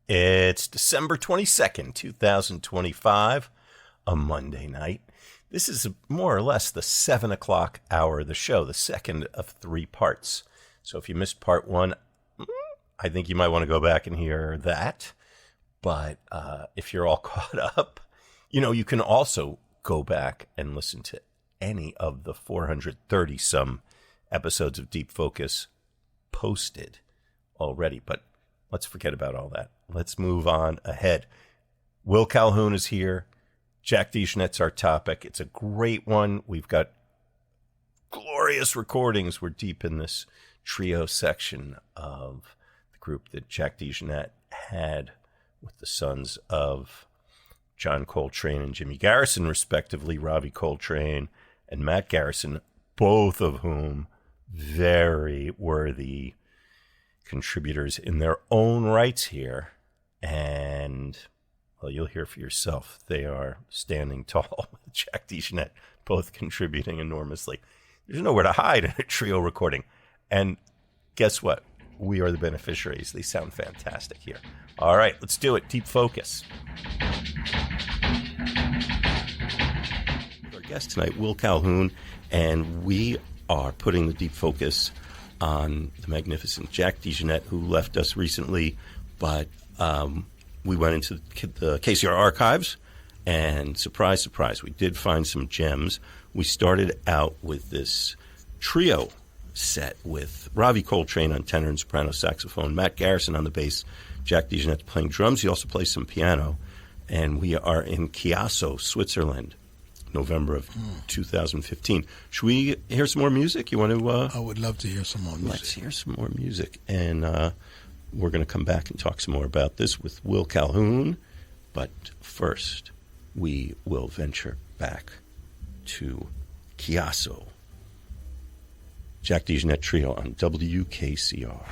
It's December 22nd, 2025, a Monday night. This is more or less the 7 o'clock hour of the show, the second of 3 parts. So if you missed part 1, I think you might want to go back and hear that. But if you're all caught up, you can also go back and listen to any of the 430-some episodes of Deep Focus posted already. But let's forget about all that. Let's move on ahead. Will Calhoun is here. Jack DeJohnette's our topic. It's a great one. We've got glorious recordings. We're deep in this trio section of the group that Jack DeJohnette had with the sons of John Coltrane and Jimmy Garrison, respectively, Ravi Coltrane and Matt Garrison, both of whom very worthy contributors in their own rights here. And, well, you'll hear for yourself. They are standing tall with Jack DeJohnette, both contributing enormously. There's nowhere to hide in a trio recording. And guess what? We are the beneficiaries. They sound fantastic here. All right, let's do it. Deep Focus. Our guest tonight, Will Calhoun, and we are putting the Deep Focus on the magnificent Jack DeJohnette, who left us recently, but we went into the KCR archives, and surprise, surprise, we did find some gems. We started out with this trio set with Ravi Coltrane on tenor and soprano saxophone, Matt Garrison on the bass, Jack DeJohnette playing drums. He also plays some piano, and we are in Chiasso, Switzerland, November of 2015. Should we hear some more music? You want to? I would love to hear some more music. Let's hear some more music. And we're going to come back and talk some more about this with Will Calhoun. But first, we will venture back to Chiasso. Jack DeJohnette Trio on WKCR.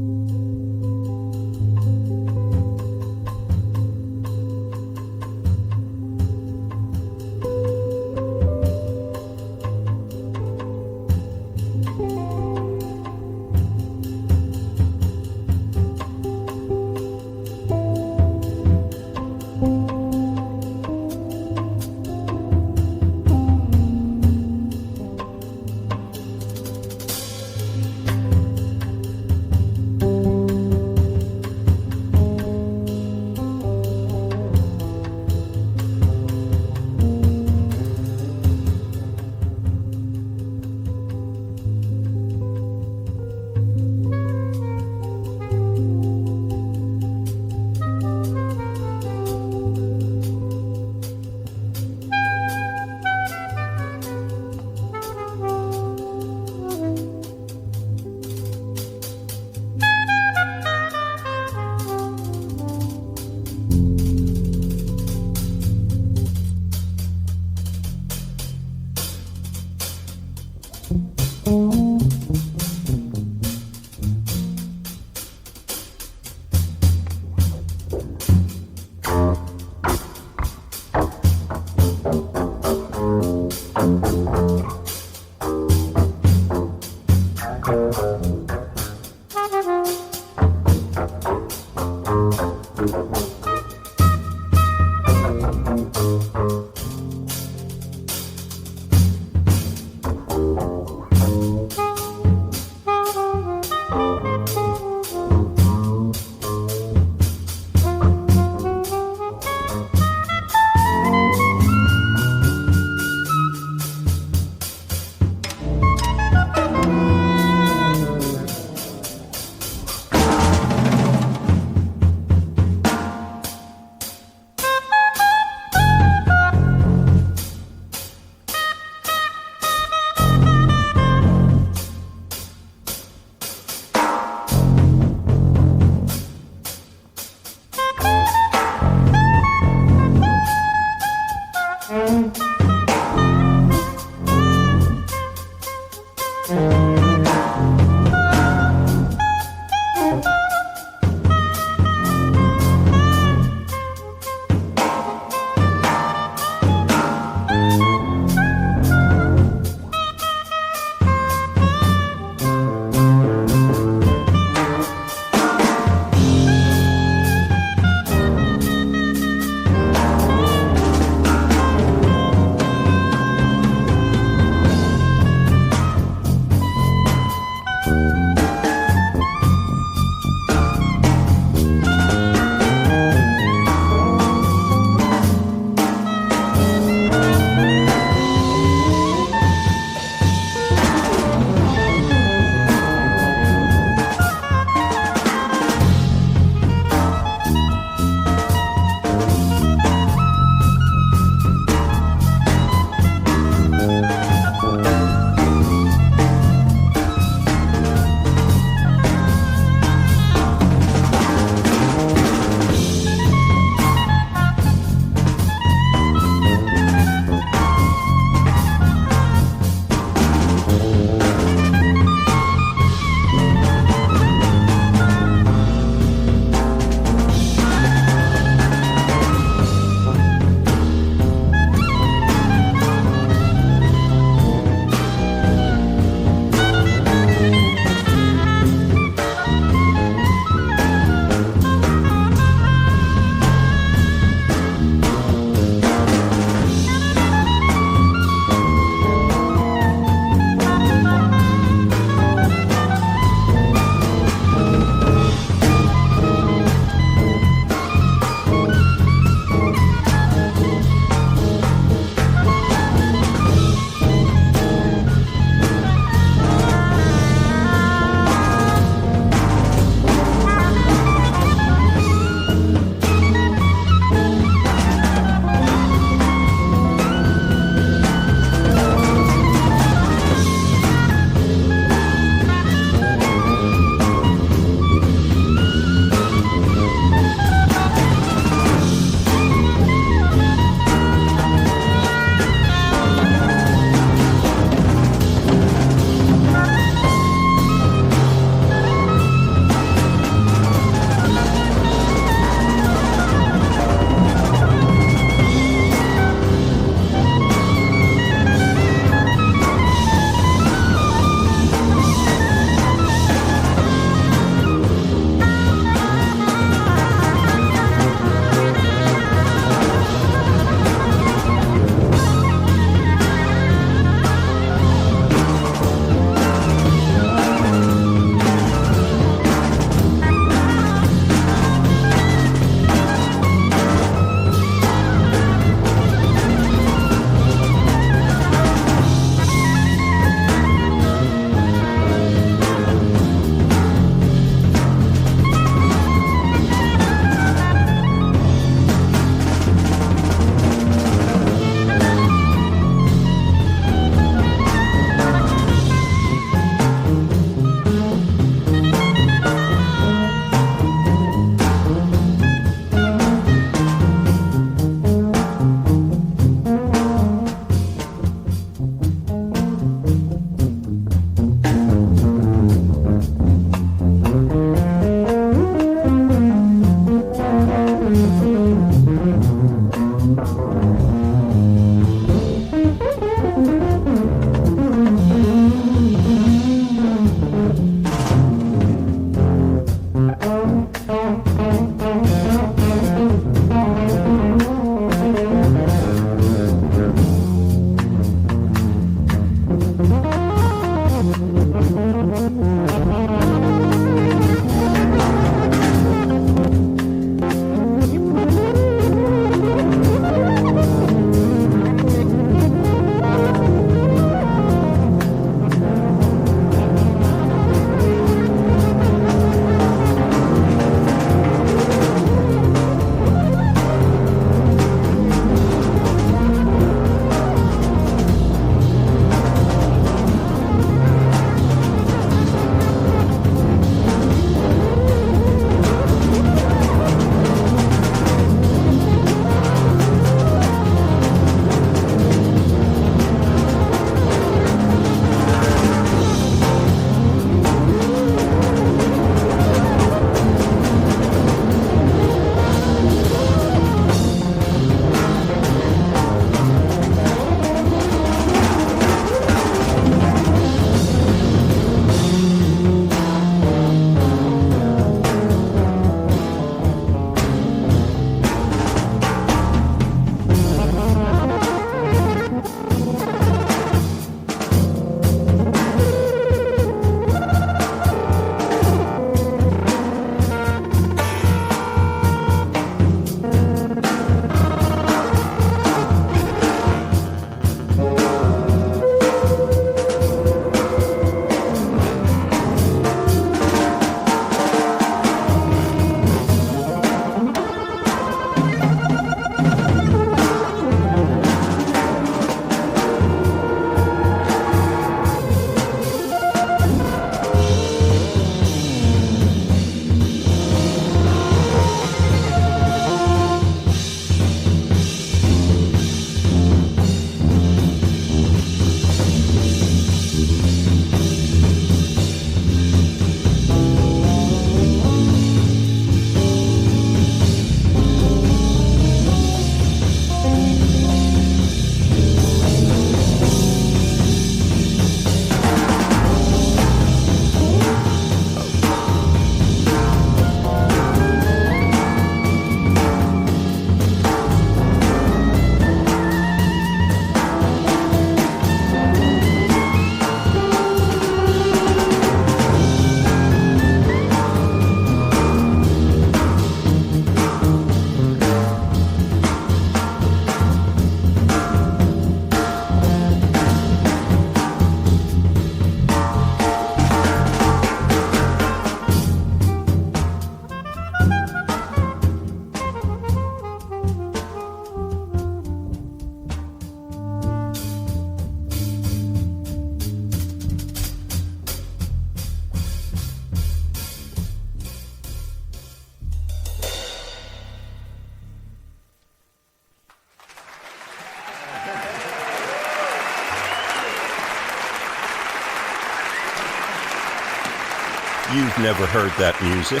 You've never heard that music.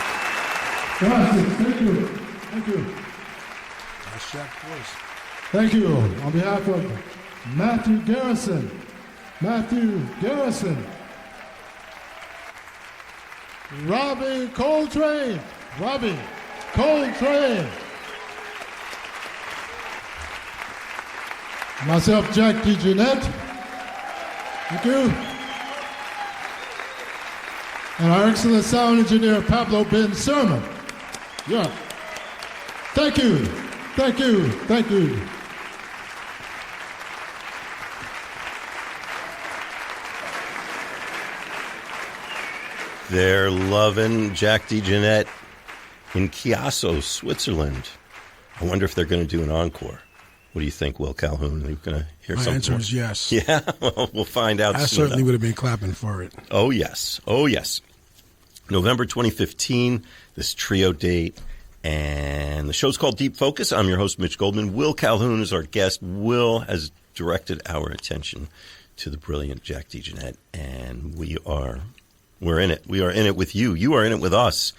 Thank you. Thank you. Nice Jack voice. Thank you. On behalf of Matthew Garrison, Robbie Coltrane, myself, Jack DeJohnette. Thank you. And our excellent sound engineer, Pablo Ben Sermon. Yeah. Thank you. Thank you. Thank you. They're loving Jack DeJohnette in Chiasso, Switzerland. I wonder if they're going to do an encore. What do you think, Will Calhoun? Are you going to hear something? My answer is yes. Yeah, well, we'll find out I soon certainly enough. would have been clapping for it. Oh, yes. Oh, yes. November 2015, this trio date, and the show's called Deep Focus. I'm your host, Mitch Goldman. Will Calhoun is our guest. Will has directed our attention to the brilliant Jack DeJohnette, and we are We're in it. We are in it with you. You are in it with us.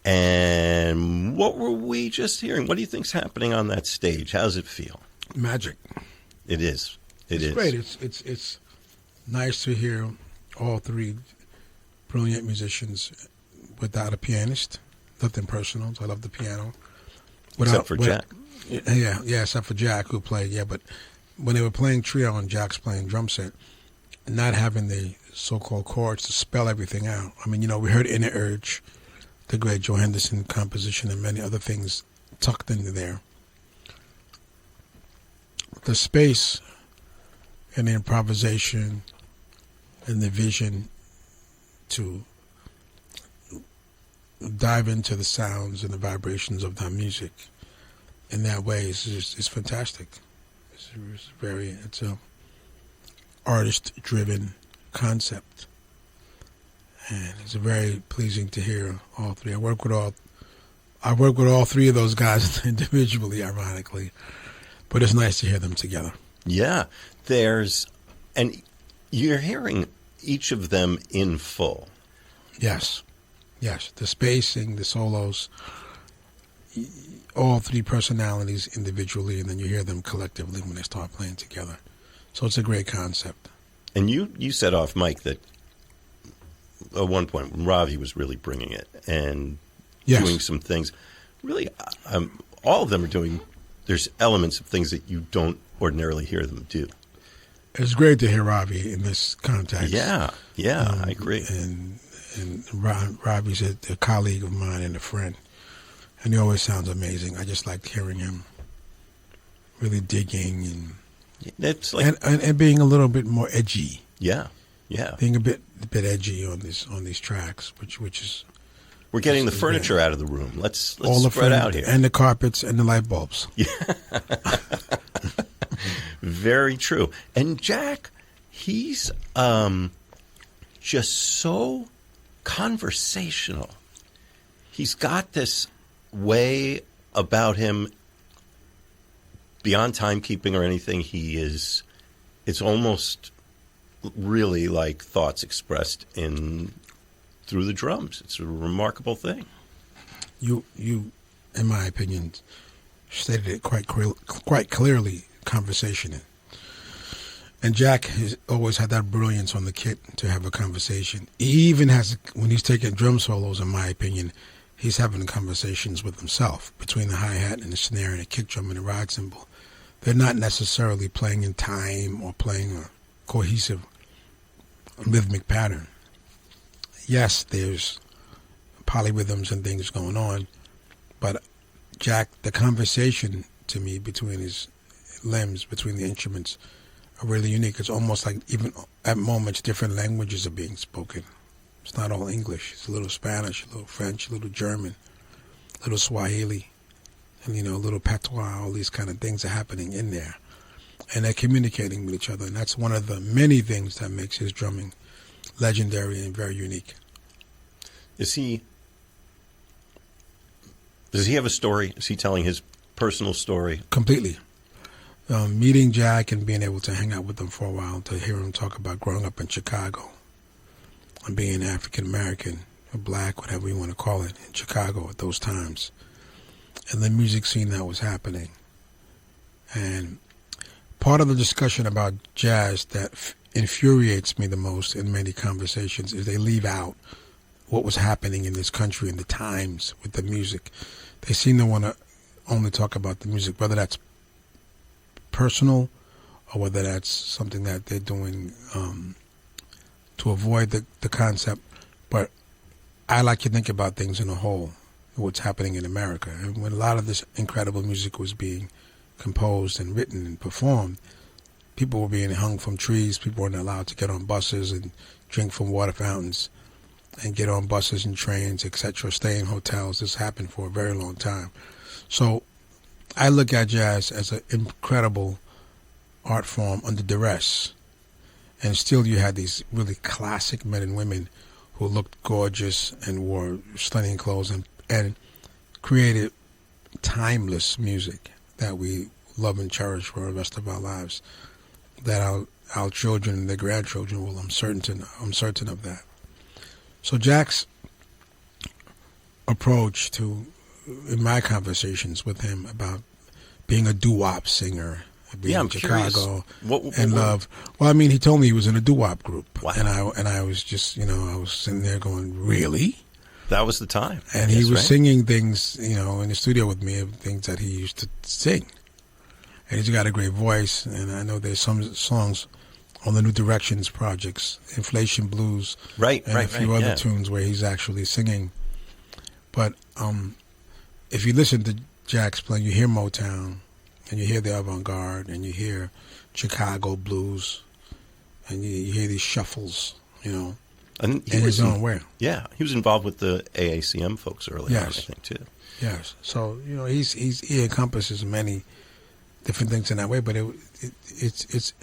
And what were we just hearing? What do you think's happening on that stage? How does it feel? Magic. It is. It's great. It's nice to hear all three brilliant musicians without a pianist. Nothing personal. I love the piano. Except for Jack. Yeah, except for Jack, who played. Yeah, but when they were playing trio and Jack's playing drum set, not having the so-called chords to spell everything out. I mean, we heard Inner Urge, the great Joe Henderson composition, and many other things tucked into there. The space and the improvisation and the vision to dive into the sounds and the vibrations of that music in that way is fantastic. It's a artist-driven concept, and it's very pleasing to hear all three. I work with all three of those guys individually, ironically, but it's nice to hear them together. Yeah, and you're hearing each of them in full. Yes, the spacing, the solos, all three personalities individually, and then you hear them collectively when they start playing together. So it's a great concept. And you said off mic that at one point when Ravi was really bringing it and doing some things. Really, all of them are doing, there's elements of things that you don't ordinarily hear them do. It's great to hear Ravi in this context. Yeah, I agree. And Ravi's a colleague of mine and a friend, and he always sounds amazing. I just like hearing him really digging it's like, and being a little bit more edgy. Yeah. Being a bit edgy on these tracks, which is. We're getting the furniture out of the room. Let's all the spread out here. And the carpets and the light bulbs. Yeah. Very true. And Jack, he's just so conversational. He's got this way about him beyond timekeeping or anything. It's almost really like thoughts expressed through the drums. It's a remarkable thing. You, in my opinion, stated it quite clearly, conversation. And Jack has always had that brilliance on the kit to have a conversation. He even has, when he's taking drum solos, in my opinion, he's having conversations with himself between the hi-hat and the snare and the kick drum and the ride cymbal. They're not necessarily playing in time or playing a cohesive rhythmic pattern. Yes, there's polyrhythms and things going on, but Jack, the conversation to me between his limbs, between the instruments, are really unique. It's almost like even at moments different languages are being spoken. It's not all English. It's a little Spanish, a little French, a little German, a little Swahili, and a little patois. All these kind of things are happening in there, and they're communicating with each other. And that's one of the many things that makes his drumming legendary and very unique. Does he have a story? Is he telling his personal story? Completely. Meeting Jack and being able to hang out with him for a while, to hear him talk about growing up in Chicago and being African American or black, whatever you want to call it, in Chicago at those times, and the music scene that was happening. And part of the discussion about jazz that infuriates me the most in many conversations is they leave out what was happening in this country in the times with the music. They seem to want to only talk about the music, whether that's personal or whether that's something that they're doing to avoid the concept. But I like to think about things in a whole, what's happening in America. And when a lot of this incredible music was being composed and written and performed, people were being hung from trees. People weren't allowed to get on buses and drink from water fountains and get on buses and trains, etc., stay in hotels. This happened for a very long time. So I look at jazz as an incredible art form under duress. And still you had these really classic men and women who looked gorgeous and wore stunning clothes and created timeless music that we love and cherish for the rest of our lives, that our children and their grandchildren will. I'm certain of that. So Jack's approach to, in my conversations with him about being a doo-wop singer, being I'm in Chicago what, and love. Well, I mean, he told me he was in a doo-wop group. Wow. And I was just, I was sitting there going, really? That was the time. And he was singing things, in the studio with me, things that he used to sing. And he's got a great voice, and I know there's some songs on the New Directions projects, Inflation Blues, and a few other tunes where he's actually singing. But if you listen to Jack's playing, you hear Motown, and you hear the avant-garde, and you hear Chicago blues, and you hear these shuffles, And in his own way. Yeah, he was involved with the AACM folks earlier, I think, too. Yes. So, he encompasses many different things in that way, but it's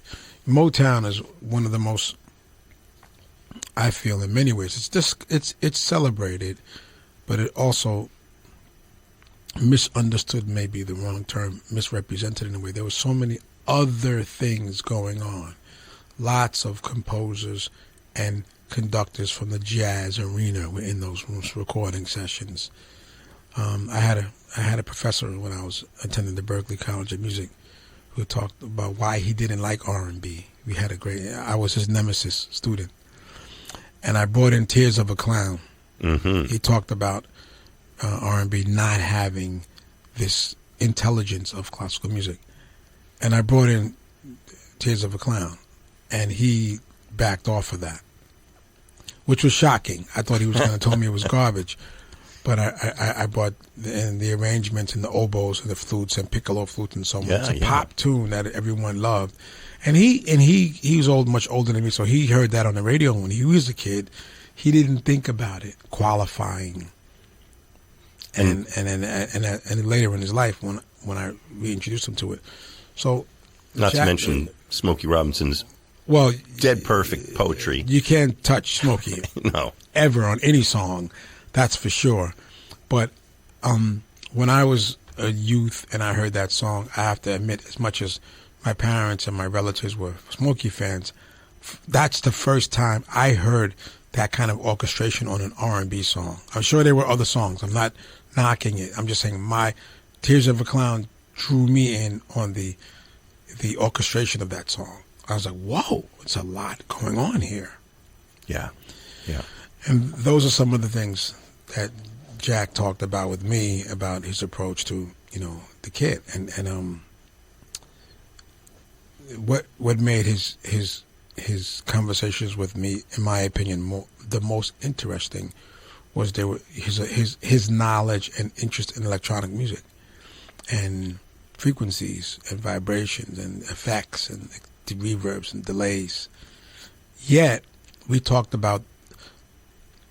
Motown is one of the most, I feel, in many ways, it's celebrated, but it also misunderstood, may be the wrong term, misrepresented in a way. There were so many other things going on. Lots of composers and conductors from the jazz arena were in those recording sessions. I had a professor when I was attending the Berklee College of Music who talked about why he didn't like R&B. I was his nemesis student. And I brought in Tears of a Clown. Mm-hmm. He talked about R&B not having this intelligence of classical music. And I brought in Tears of a Clown, and he backed off of that, which was shocking. I thought he was going to tell me it was garbage. But I brought in the arrangements and the oboes and the flutes and piccolo flutes and so on. It's a pop tune that everyone loved. And he was much older than me, so he heard that on the radio when he was a kid. He didn't think about it qualifying. And later in his life when I reintroduced him to it. So not to mention Smokey Robinson's dead perfect poetry. You can't touch Smokey no. ever on any song, that's for sure. But when I was a youth and I heard that song, I have to admit, as much as my parents and my relatives were Smokey fans, that's the first time I heard that kind of orchestration on an R&B song. I'm sure there were other songs. I'm not knocking it. I'm just saying my Tears of a Clown drew me in on the orchestration of that song. I was like, whoa, it's a lot going on here. Yeah. And those are some of the things that Jack talked about with me about his approach to, the kid. And what made his conversations with me, in my opinion, the most interesting was his knowledge and interest in electronic music and frequencies and vibrations and effects and the reverbs and delays. Yet we talked about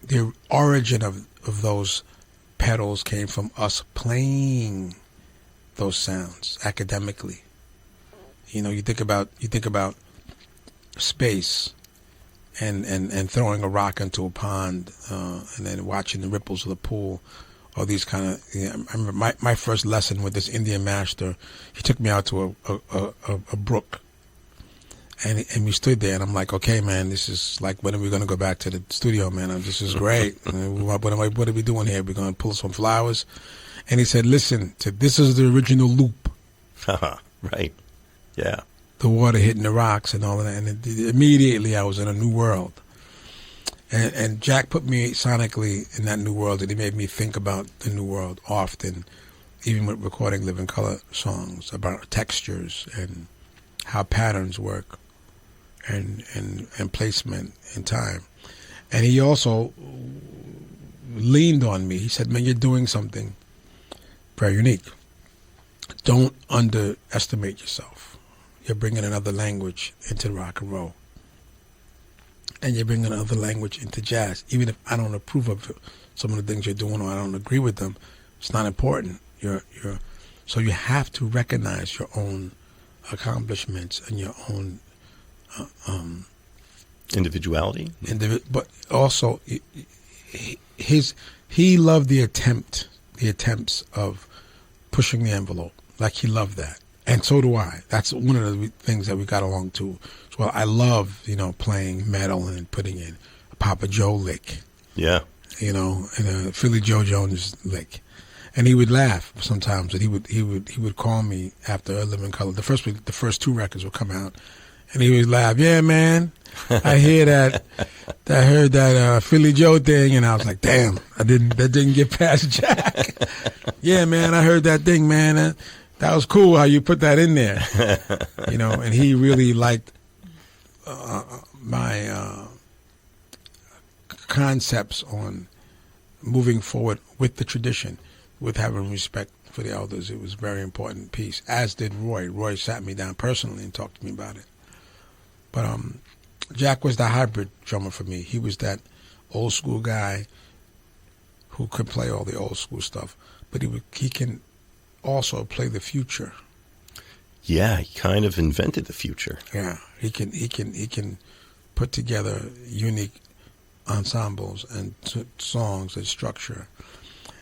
the origin of those pedals came from us playing those sounds academically. You think about space and throwing a rock into a pond and then watching the ripples of the pool, or these kind of. I remember my first lesson with this Indian master. He took me out to a brook, and we stood there, and I'm like, okay, man, this is like, when are we going to go back to the studio, man? This is great. What are we doing here? We're going to pull some flowers, and he said, listen, this is the original loop. Right. Yeah. The water hitting the rocks and all of that. And immediately I was in a new world. And Jack put me sonically in that new world, and he made me think about the new world often, even with recording Living Color songs, about textures and how patterns work and placement and time. And he also leaned on me. He said, man, you're doing something very unique. Don't underestimate yourself. You're bringing another language into rock and roll. And you're bringing another language into jazz. Even if I don't approve of some of the things you're doing, or I don't agree with them, it's not important. So you have to recognize your own accomplishments and your own individuality. But also, he loved the attempts of pushing the envelope. Like, he loved that. And so do I. That's one of the things that we got along to as well. I love, playing metal and putting in a Papa Joe lick. Yeah. You know, and a Philly Joe Jones lick. And he would laugh sometimes, and he would call me after A Living Color. The first two records would come out, and he would laugh. Yeah, man, I hear that. I heard that Philly Joe thing, and I was like, damn, that didn't get past Jack. Yeah, man, I heard that thing, man. That was cool how you put that in there. You know, and he really liked my concepts on moving forward with the tradition, with having respect for the elders. It was a very important piece, as did Roy. Roy sat me down personally and talked to me about it. But Jack was the hybrid drummer for me. He was that old school guy who could play all the old school stuff, but he can also play the future. Yeah, he kind of invented the future. Yeah, he can put together unique ensembles and songs and structure.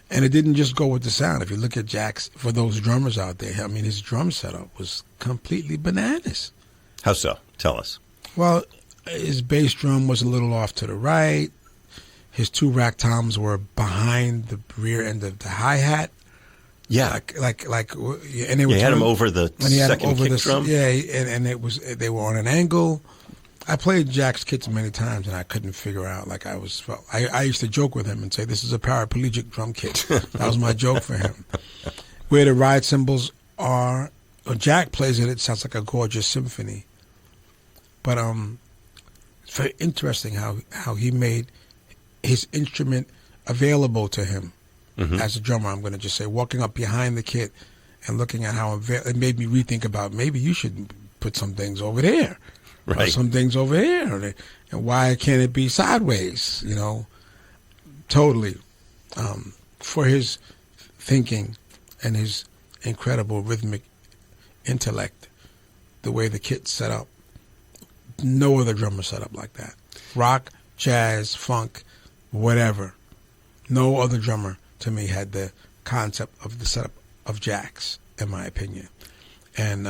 And it didn't just go with the sound. If you look at Jack's, for those drummers out there, I mean, his drum setup was completely bananas. How so? Tell us. Well, his bass drum was a little off to the right. His two rack toms were behind the rear end of the hi-hat. Yeah, and they were had him over the second kick drum. Yeah, and they were on an angle. I played Jack's kits many times, and I couldn't figure out. I used to joke with him and say, "This is a paraplegic drum kit." That was my joke for him. Where the ride cymbals are, Jack plays it. It sounds like a gorgeous symphony. But it's very interesting how he made his instrument available to him as a drummer. I'm going to just say, walking up behind the kit and looking at how it made me rethink about maybe you should put some things over there. Right. Or some things over here, and why can't it be sideways? You know, totally. For his thinking and his incredible rhythmic intellect, the way the kit's set up, no other drummer set up like that. Rock, jazz, funk, whatever. No other drummer to me had the concept of the setup of Jack's, in my opinion, and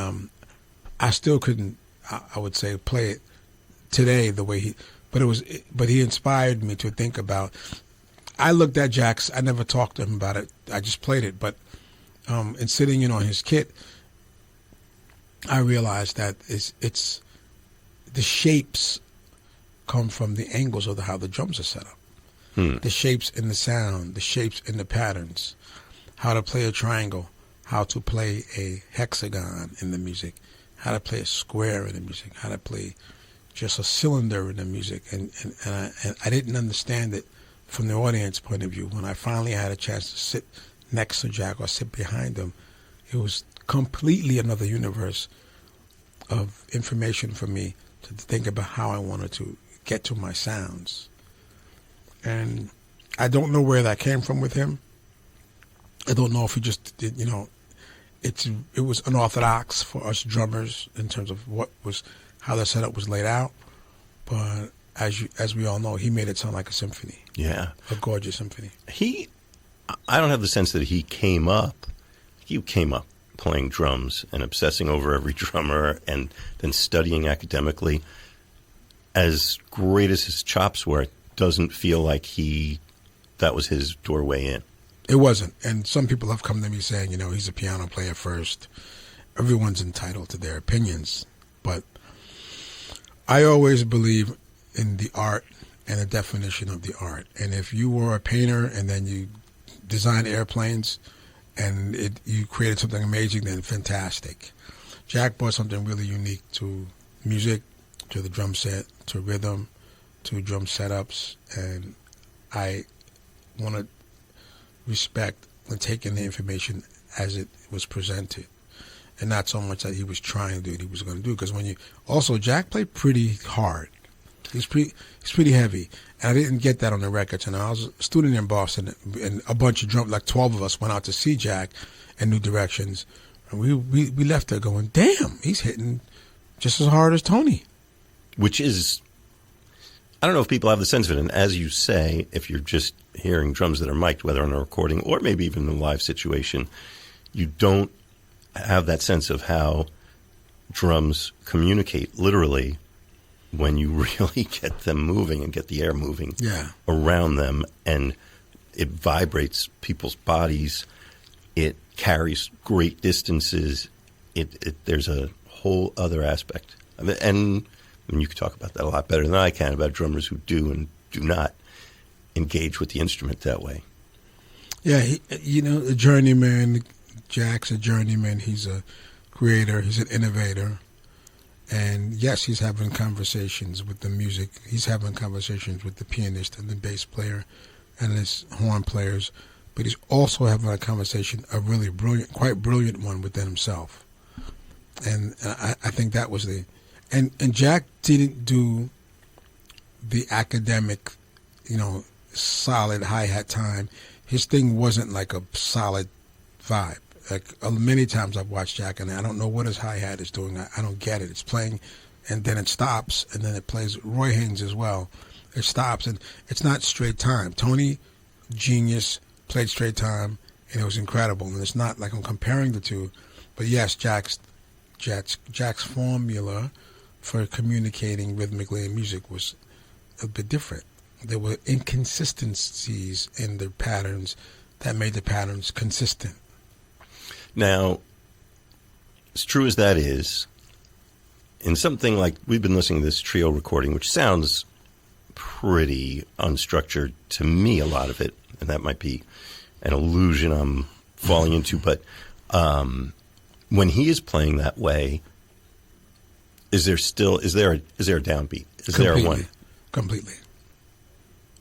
I still couldn't. I would say play it today the way but he inspired me to think about. I looked at Jack's. I never talked to him about it. I just played it. But in sitting in on his kit, I realized that it's the shapes come from the angles of how the drums are set up. The shapes in the sound, the shapes in the patterns, how to play a triangle, how to play a hexagon in the music, how to play a square in the music, how to play just a cylinder in the music. And I didn't understand it from the audience point of view. When I finally had a chance to sit next to Jack or sit behind him, it was completely another universe of information for me to think about how I wanted to get to my sounds. And I don't know where that came from with him. I don't know if he just did, it was unorthodox for us drummers in terms of how the setup was laid out, but as we all know, he made it sound like a symphony. Yeah, a gorgeous symphony. I don't have the sense that he came up playing drums and obsessing over every drummer and then studying academically. As great as his chops were, it doesn't feel like that was his doorway in. It wasn't. And some people have come to me saying, he's a piano player first. Everyone's entitled to their opinions. But I always believe in the art and the definition of the art. And if you were a painter and then you designed airplanes and you created something amazing, then fantastic. Jack brought something really unique to music, to the drum set, to rhythm, to drum setups. And I want to respect and taking the information as it was presented, and not so much that he was trying to do what he was going to do. Because Jack played pretty hard. He's pretty heavy, and I didn't get that on the records. And I was a student in Boston, and a bunch of 12 of us went out to see Jack in New Directions, and we left there going, damn, he's hitting just as hard as Tony. Which is, I don't know if people have the sense of it. And as you say, if you're just hearing drums that are mic'd, whether on a recording or maybe even in a live situation, you don't have that sense of how drums communicate literally when you really get them moving and get the air moving around them, and it vibrates people's bodies. It carries great distances. There's a whole other aspect of it. And you can talk about that a lot better than I can, about drummers who do and do not engage with the instrument that way. Yeah, a journeyman. Jack's a journeyman. He's a creator. He's an innovator. And yes, he's having conversations with the music. He's having conversations with the pianist and the bass player and his horn players. But he's also having a conversation, a really brilliant, quite brilliant one within himself. And I think that was and Jack didn't do the academic, solid hi-hat time. His thing wasn't like a solid vibe. Like many times I've watched Jack, and I don't know what his hi-hat is doing. I don't get it. It's playing, and then it stops, and then it plays. Roy Haynes as well. It stops, and it's not straight time. Tony, genius, played straight time, and it was incredible. And it's not like I'm comparing the two, but yes, Jack's formula for communicating rhythmically in music was a bit different. There were inconsistencies in the patterns that made the patterns consistent. Now, as true as that is, in something like we've been listening to this trio recording, which sounds pretty unstructured to me, a lot of it, and that might be an illusion I'm falling into, but when he is playing that way, is there a downbeat? There one? Completely.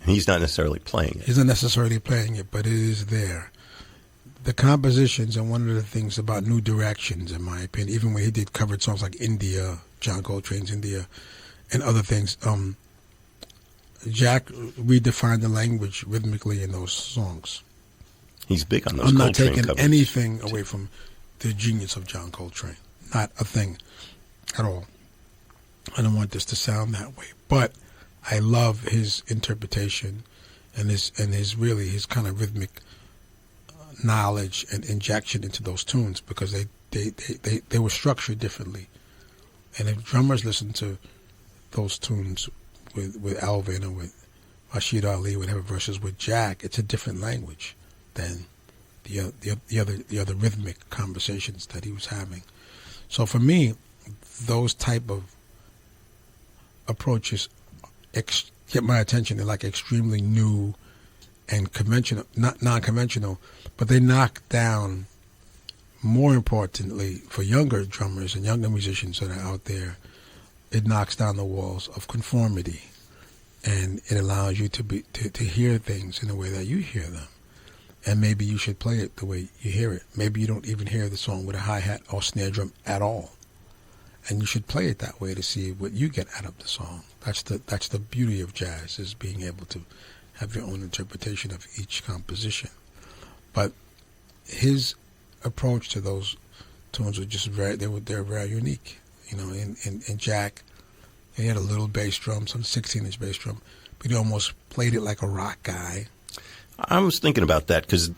And he's not necessarily playing it. He's not necessarily playing it, but it is there. The compositions are one of the things about new directions, in my opinion. Even when he did covered songs like India, John Coltrane's India, and other things, Jack redefined the language rhythmically in those songs. He's big on those. I'm Coltrane not taking covers. anything away from the genius of John Coltrane. Not a thing at all. I don't want this to sound that way, but I love his interpretation and his kind of rhythmic knowledge and injection into those tunes, because they were structured differently. And if drummers listen to those tunes with Alvin or with Rashid Ali, whatever, versus with Jack, it's a different language than the other rhythmic conversations that he was having. So for me, those type of approaches get my attention. They're like extremely new and conventional, not non-conventional, but they knock down, more importantly for younger drummers and younger musicians that are out there, it knocks down the walls of conformity, and it allows you to hear things in the way that you hear them. And maybe you should play it the way you hear it. Maybe you don't even hear the song with a hi-hat or snare drum at all, and you should play it that way to see what you get out of the song. That's the beauty of jazz, is being able to have your own interpretation of each composition. But his approach to those tunes were just they're very unique. In Jack, he had a little bass drum, some 16-inch bass drum, but he almost played it like a rock guy. I was thinking about that, because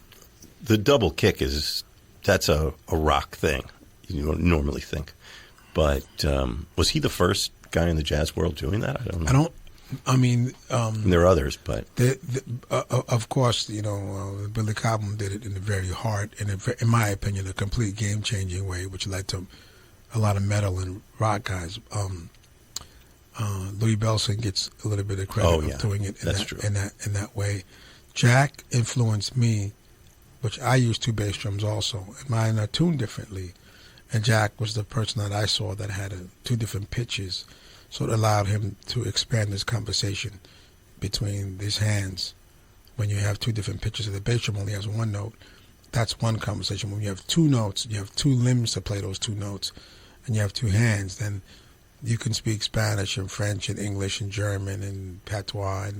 the double kick that's a rock thing. You don't normally think. But was he the first guy in the jazz world doing that? I don't know. There are others, but of course, Billy Cobham did it in a very hard, and in my opinion, a complete game-changing way, which led to a lot of metal and rock guys. Louis Bellson gets a little bit of credit of doing it in that way. Jack influenced me, which I use two bass drums also, and mine are tuned differently. And Jack was the person that I saw that had two different pitches. So it allowed him to expand his conversation between his hands. When you have two different pitches, of the bass drum only has one note, that's one conversation. When you have two notes, you have two limbs to play those two notes, and you have two hands, then you can speak Spanish and French and English and German and patois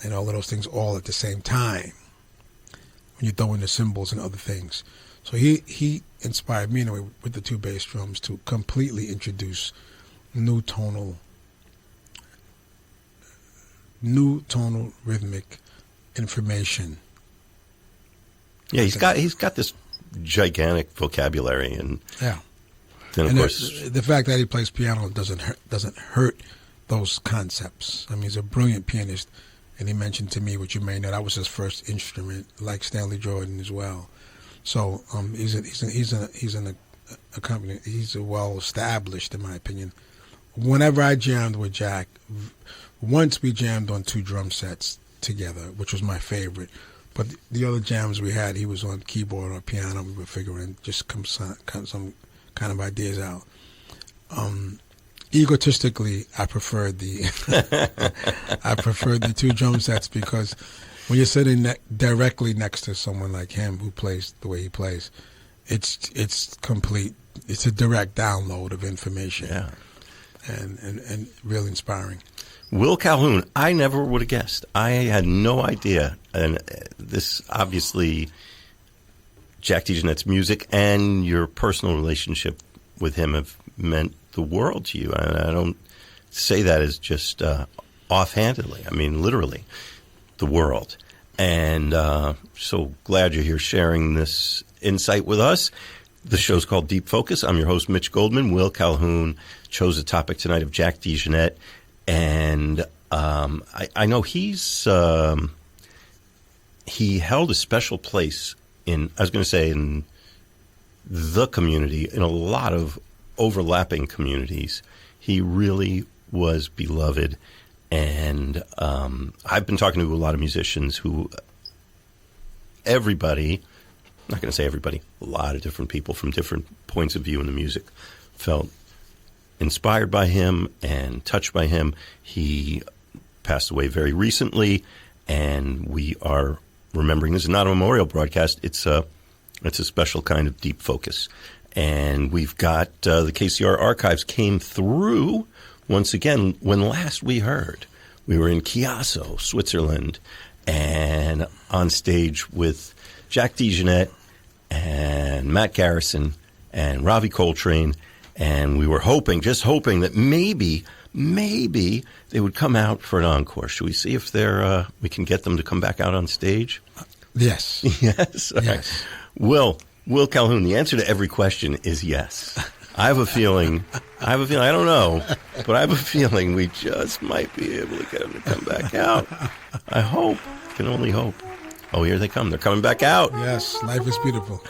and all of those things all at the same time when you throw in the cymbals and other things. So he inspired me in a way with the two bass drums to completely introduce new tonal rhythmic information. Yeah, he's got this gigantic vocabulary, and then of course the fact that he plays piano doesn't hurt those concepts. I mean, he's a brilliant pianist, and he mentioned to me, what you may know, that was his first instrument, like Stanley Jordan as well. So he's well established, in my opinion. Whenever I jammed with Jack, once we jammed on 2 drum sets together, which was my favorite. But the other jams we had, he was on keyboard or piano. We were figuring just some kind of ideas out. Egotistically, I preferred the 2 drum sets, because when you're sitting directly next to someone like him who plays the way he plays, it's complete. It's a direct download of information. Yeah. And really inspiring. Will Calhoun, I never would have guessed. I had no idea. And this, obviously, Jack DeJohnette's music and your personal relationship with him have meant the world to you. And I don't say that as just offhandedly. I mean, literally, the world. And so glad you're here sharing this insight with us. The show's called Deep Focus. I'm your host, Mitch Goldman. Will Calhoun chose the topic tonight of Jack DeJohnette. And I know he held a special place in the community, in a lot of overlapping communities. He really was beloved. And I've been talking to a lot of musicians who everybody, I'm not going to say everybody, a lot of different people from different points of view in the music felt inspired by him and touched by him. He passed away very recently, and we are remembering. This is not a memorial broadcast. It's a special kind of deep focus. And we've got the KCR archives came through once again. When last we heard, we were in Chiasso, Switzerland, and on stage with Jack DeJohnette and Matt Garrison and Ravi Coltrane. And we were just hoping that maybe they would come out for an encore. Should we see if we can get them to come back out on stage? Yes. Yes? All right. Yes. Will Calhoun, the answer to every question is yes. I have a feeling, I don't know, but I have a feeling we just might be able to get them to come back out. I hope. Can only hope. Oh, here they come. They're coming back out. Yes, life is beautiful.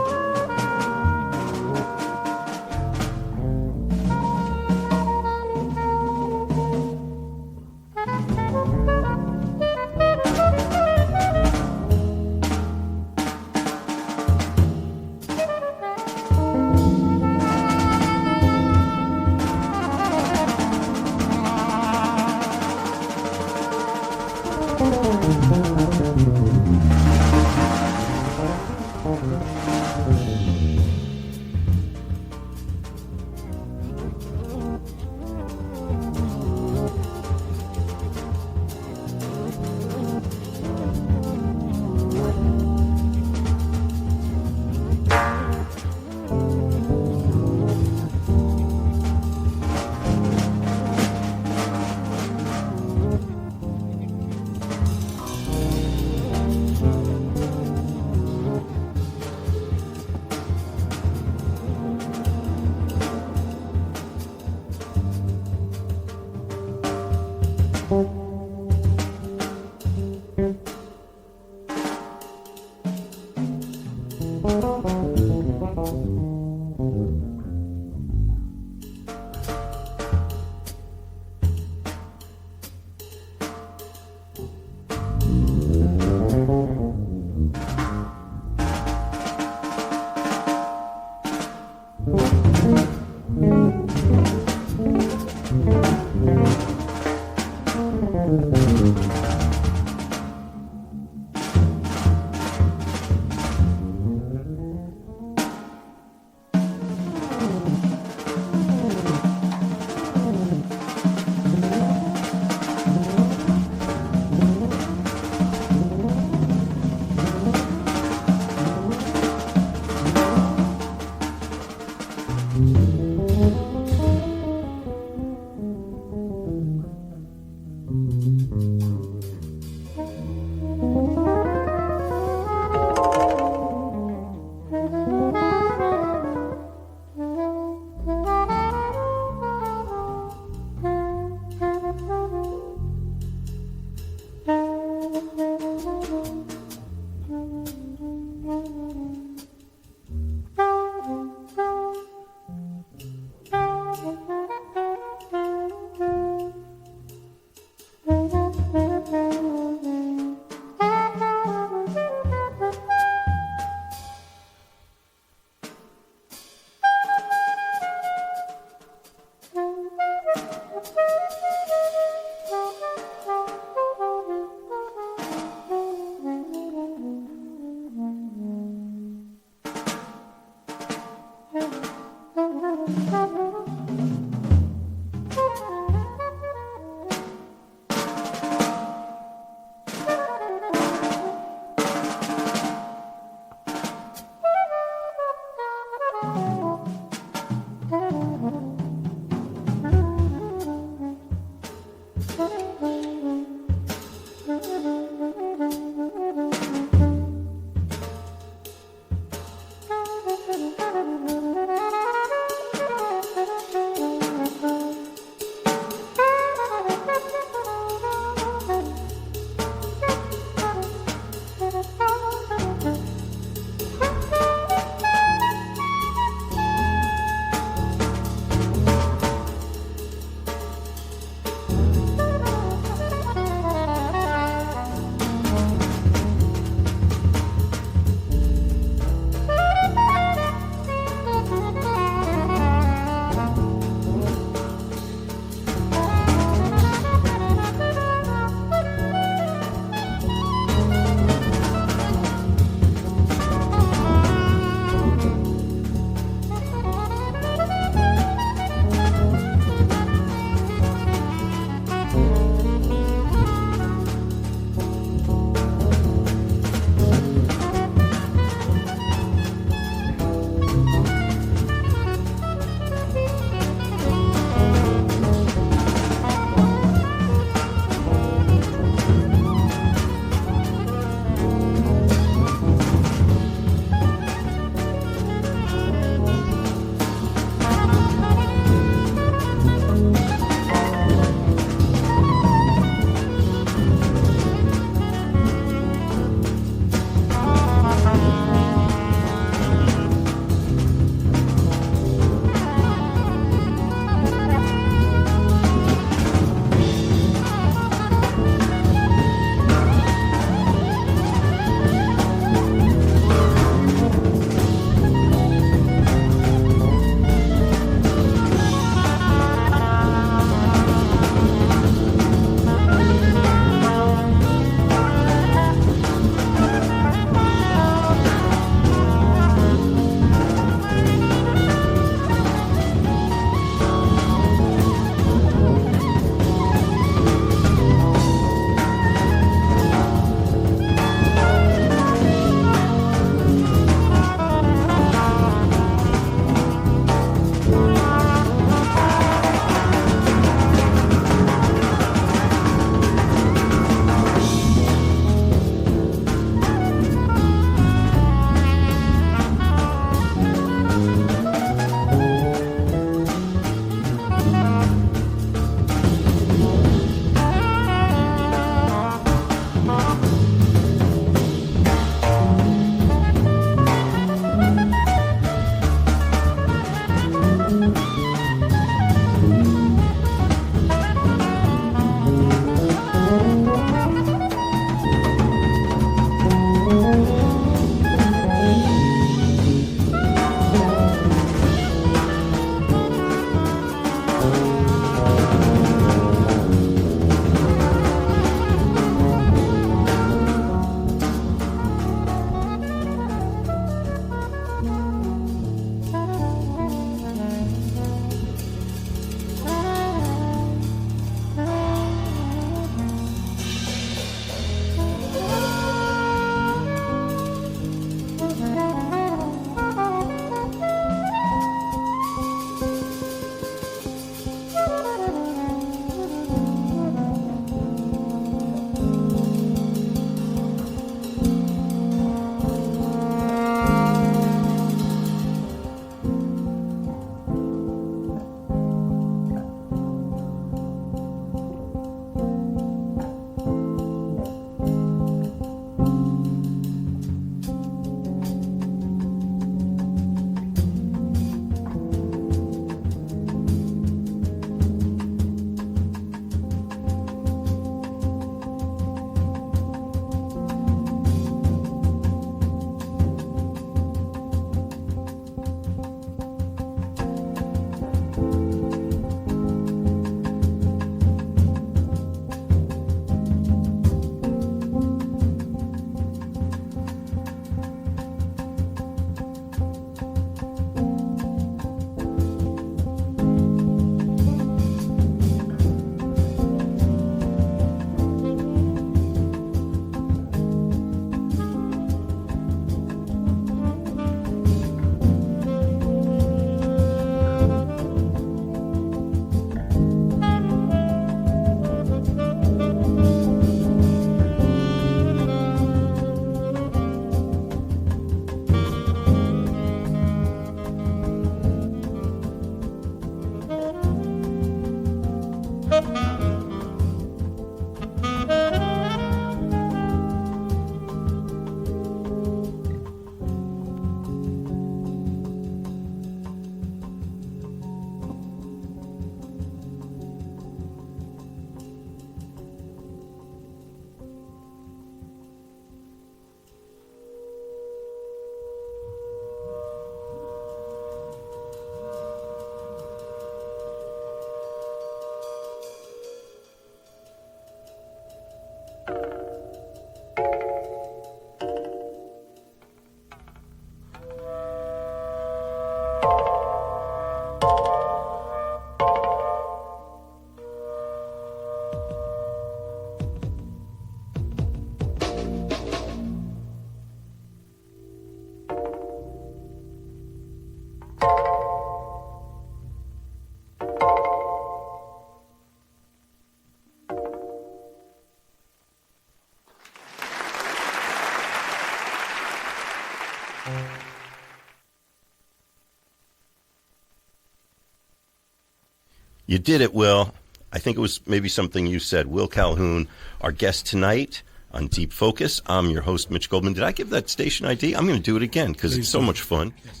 You did it, Will. I think it was maybe something you said. Will Calhoun, our guest tonight on Deep Focus. I'm your host, Mitch Goldman. Did I give that station ID? I'm going to do it again because it's so much fun. Yes.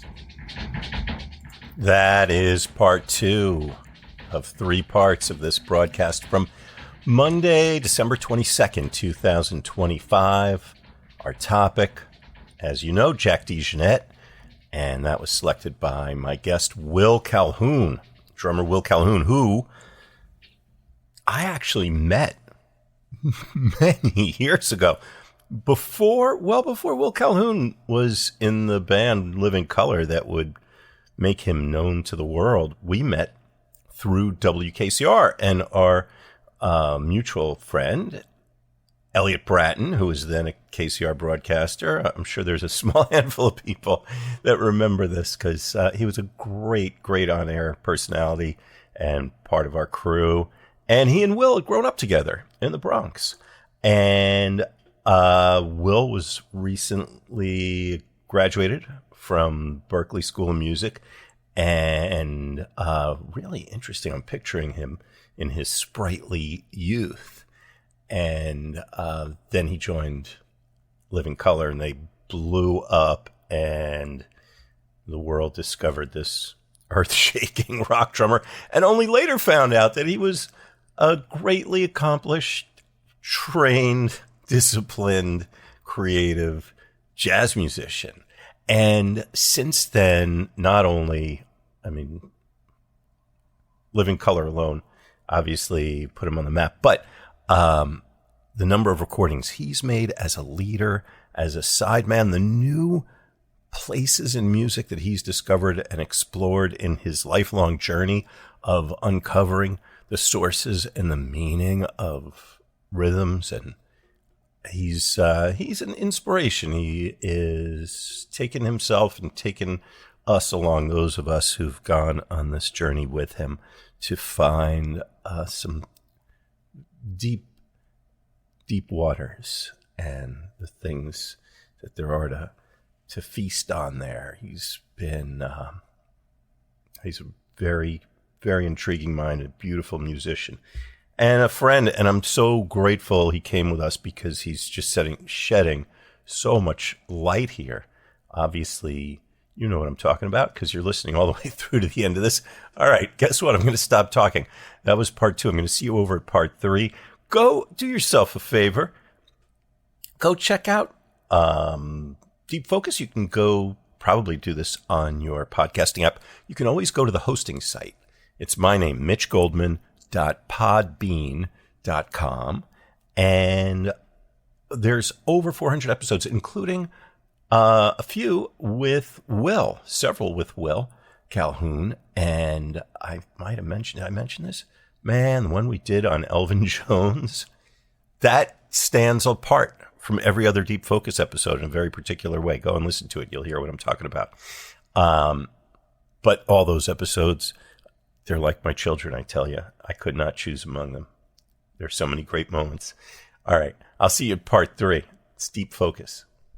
That is part 2 of 3 parts of this broadcast from Monday, December 22nd, 2025. Our topic, as you know, Jack DeJohnette, and that was selected by my guest, Will Calhoun. Drummer Will Calhoun, who I actually met many years ago. Before Will Calhoun was in the band Living Color that would make him known to the world, we met through WKCR, and our mutual friend, Elliot Bratton, who was then a KCR broadcaster. I'm sure there's a small handful of people that remember this because he was a great on-air personality and part of our crew. And he and Will had grown up together in the Bronx. And Will was recently graduated from Berklee School of Music. And really interesting. I'm picturing him in his sprightly youth. And then he joined Living Color, and they blew up, and the world discovered this earth-shaking rock drummer, and only later found out that he was a greatly accomplished, trained, disciplined, creative jazz musician. And since then, not only, Living Color alone obviously put him on the map, but the number of recordings he's made as a leader, as a sideman, the new places in music that he's discovered and explored in his lifelong journey of uncovering the sources and the meaning of rhythms. And he's an inspiration. He is taking himself and taking us along, those of us who've gone on this journey with him, to find some deep waters and the things that there are to feast on there. He's a very, very intriguing mind, a beautiful musician and a friend. And I'm so grateful he came with us because he's just shedding so much light here. Obviously, you know what I'm talking about because you're listening all the way through to the end of this. All right, guess what? I'm going to stop talking. That was part 2. I'm going to see you over at part 3. Go do yourself a favor. Go check out Deep Focus. You can go probably do this on your podcasting app. You can always go to the hosting site. It's my name, mitchgoldman.podbean.com. And there's over 400 episodes, including a few with Will, several with Will Calhoun. And I might have mentioned, did I mention this? Man, the one we did on Elvin Jones, that stands apart from every other Deep Focus episode in a very particular way. Go and listen to it. You'll hear what I'm talking about. But all those episodes, they're like my children, I tell you. I could not choose among them. There's so many great moments. All right, I'll see you at part 3. It's Deep Focus.